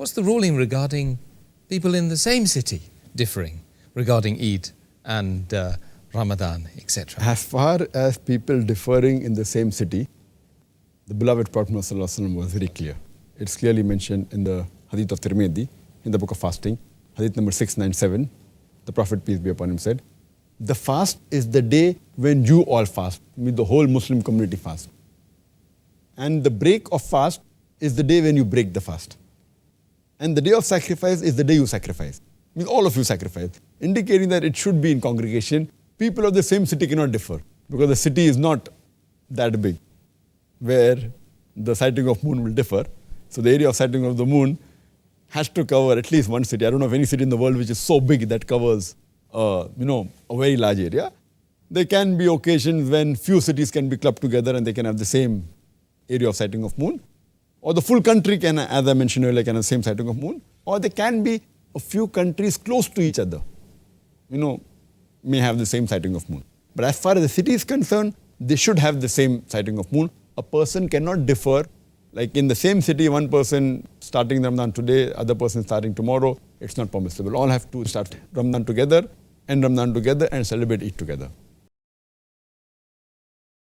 What's the ruling regarding people in the same city differing regarding Eid and Ramadan, etc.? As far as people differing in the same city, the beloved Prophet ﷺ was very clear. It's clearly mentioned in the Hadith of Tirmidhi, in the book of fasting, Hadith number 697. The Prophet, peace be upon him, said, the fast is the day when you all fast, means the whole Muslim community fast. And the break of fast is the day when you break the fast. And the day of sacrifice is the day you sacrifice. Means all of you sacrifice. Indicating that it should be in congregation. People of the same city cannot differ because the city is not that big where the sighting of moon will differ. So the area of sighting of the moon has to cover at least one city. I don't know of any city in the world which is so big that covers a very large area. There can be occasions when few cities can be clubbed together and they can have the same area of sighting of moon. Or the full country can, as I mentioned earlier, can have the same sighting of moon. Or there can be a few countries close to each other, may have the same sighting of moon. But as far as the city is concerned, they should have the same sighting of moon. A person cannot differ. Like in the same city, one person starting Ramadan today, other person starting tomorrow, it's not permissible. All have to start Ramadan together, end Ramadan together and celebrate Eid together.